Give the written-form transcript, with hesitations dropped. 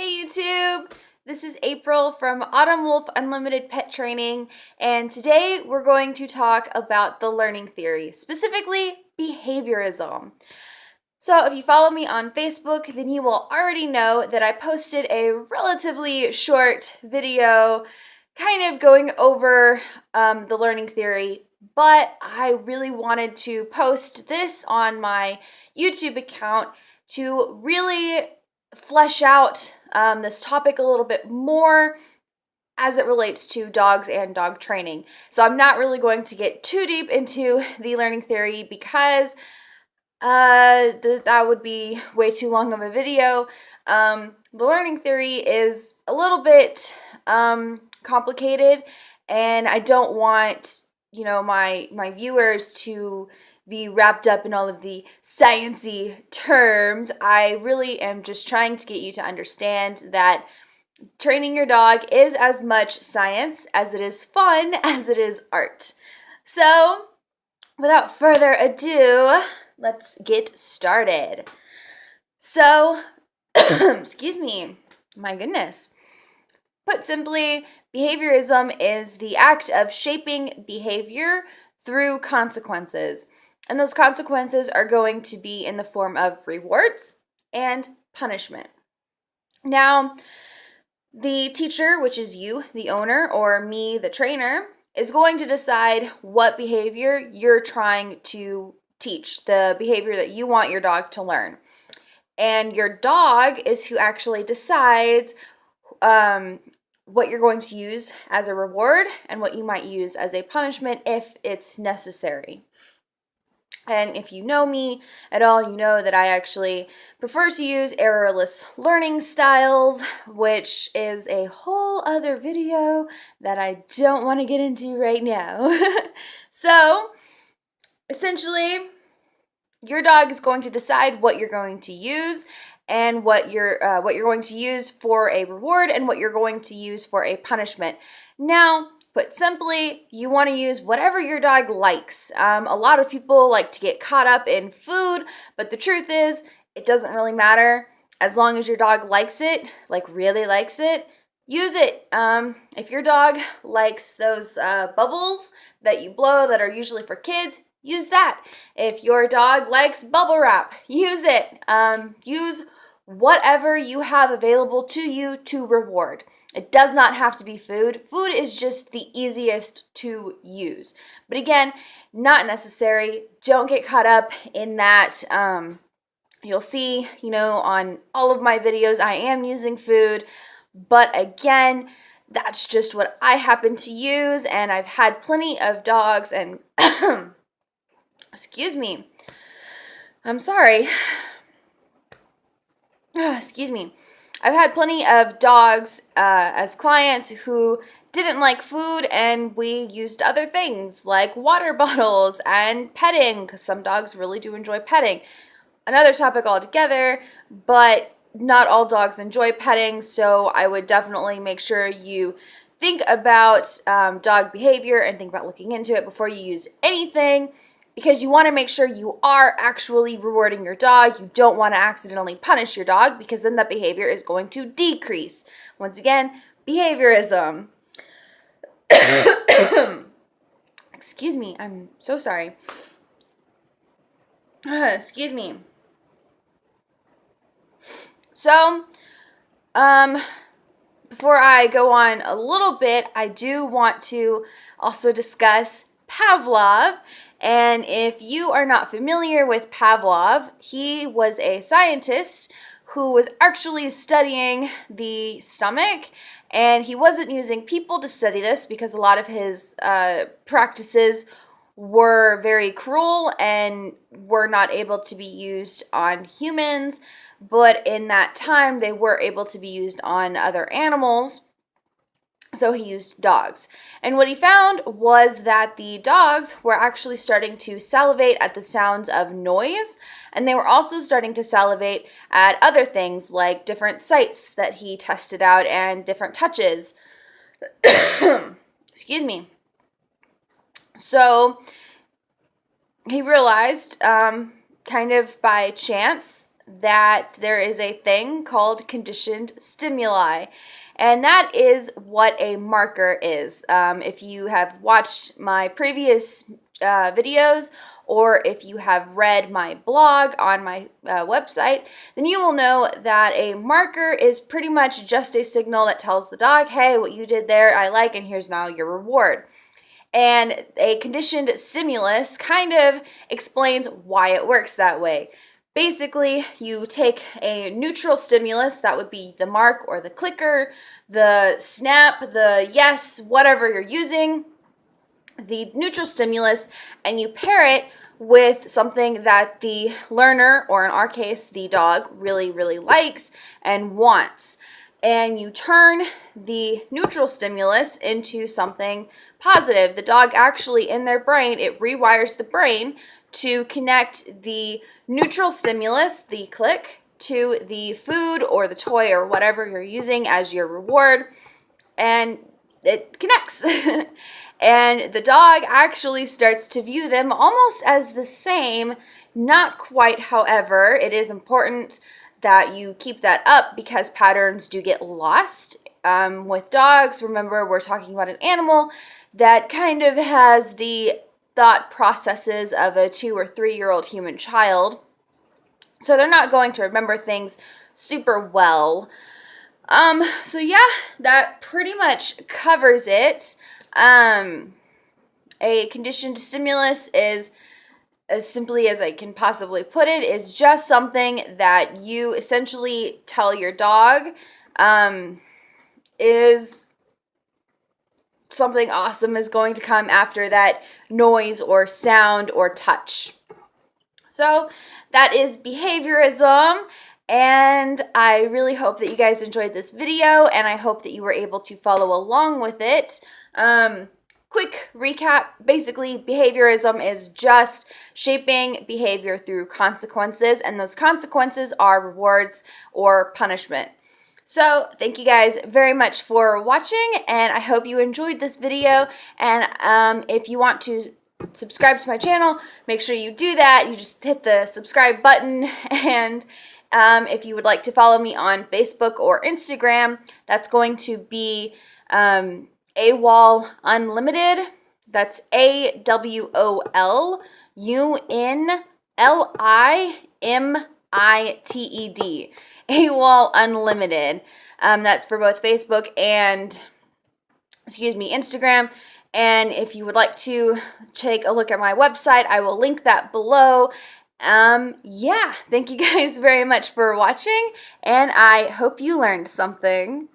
Hey YouTube! This is April from Autumn Wolf Unlimited Pet Training, and today we're going to talk about the learning theory, specifically behaviorism. So if you follow me on Facebook, then you will already know that I posted a relatively short video kind of going over the learning theory, but I really wanted to post this on my YouTube account to really flesh out this topic a little bit more as it relates to dogs and dog training. So I'm not really going to get too deep into the learning theory because that would be way too long of a video. The learning theory is a little bit complicated, and I don't want my viewers to be wrapped up in all of the sciencey terms. I really am just trying to get you to understand that training your dog is as much science as it is fun as it is art. So, without further ado, let's get started. So, excuse me, my goodness. Put simply, behaviorism is the act of shaping behavior through consequences. And those consequences are going to be in the form of rewards and punishment. Now, the teacher, which is you, the owner, or me, the trainer, is going to decide what behavior you're trying to teach, the behavior that you want your dog to learn. And your dog is who actually decides what you're going to use as a reward and what you might use as a punishment if it's necessary. And if you know me at all, you know that I actually prefer to use errorless learning styles, which is a whole other video that I don't want to get into right now. So, essentially, your dog is going to decide what you're going to use and what you're going to use for a reward and what you're going to use for a punishment. Now, put simply, you want to use whatever your dog likes. A lot of people like to get caught up in food, but the truth is, it doesn't really matter. As long as your dog likes it, like really likes it, use it. If your dog likes those bubbles that you blow that are usually for kids, use that. If your dog likes bubble wrap, use it. Use whatever you have available to you to reward. It does not have to be food. Food is just the easiest to use. But again, not necessary. Don't get caught up in that. You'll see, on all of my videos, I am using food. But again, that's just what I happen to use. And I've had plenty of dogs and, excuse me. I'm sorry. Excuse me. I've had plenty of dogs as clients who didn't like food, and we used other things like water bottles and petting, because some dogs really do enjoy petting. Another topic altogether, but not all dogs enjoy petting, so I would definitely make sure you think about dog behavior and think about looking into it before you use anything, because you want to make sure you are actually rewarding your dog. You don't want to accidentally punish your dog, because then that behavior is going to decrease. Once again, behaviorism. Excuse me, I'm so sorry. Excuse me. So, before I go on a little bit, I do want to also discuss Pavlov. And if you are not familiar with Pavlov, he was a scientist who was actually studying the stomach, and he wasn't using people to study this because a lot of his practices were very cruel and were not able to be used on humans, but in that time they were able to be used on other animals. So he used dogs. And what he found was that the dogs were actually starting to salivate at the sounds of noise, and they were also starting to salivate at other things like different sights that he tested out and different touches. Excuse me. So he realized, kind of by chance, that there is a thing called conditioned stimuli. And that is what a marker is. If you have watched my previous videos, or if you have read my blog on my website, then you will know that a marker is pretty much just a signal that tells the dog, hey, what you did there, I like, and here's now your reward. And a conditioned stimulus kind of explains why it works that way. Basically, you take a neutral stimulus, that would be the mark or the clicker, the snap, the yes, whatever you're using, the neutral stimulus, and you pair it with something that the learner, or in our case, the dog, really, really likes and wants. And you turn the neutral stimulus into something positive. The dog actually, in their brain, it rewires the brain to connect the neutral stimulus, the click, to the food or the toy or whatever you're using as your reward, and it connects. And the dog actually starts to view them almost as the same, not quite, however. It is important that you keep that up because patterns do get lost. With dogs, remember, we're talking about an animal that kind of has the thought processes of a 2 or 3-year-old human child. So they're not going to remember things super well. So yeah, that pretty much covers it. A conditioned stimulus is, as simply as I can possibly put it, is just something that you essentially tell your dog is something awesome is going to come after that noise or sound or touch. So that is behaviorism, and I really hope that you guys enjoyed this video, and I hope that you were able to follow along with it. Quick recap, basically behaviorism is just shaping behavior through consequences, and those consequences are rewards or punishment. So thank you guys very much for watching, and I hope you enjoyed this video. And if you want to subscribe to my channel, make sure you do that. You just hit the subscribe button. And if you would like to follow me on Facebook or Instagram, that's going to be AWOL Unlimited. That's AWOLUNLIMITED. AWOL Unlimited. That's for both Facebook and, Instagram. And if you would like to take a look at my website, I will link that below. Yeah, thank you guys very much for watching, and I hope you learned something.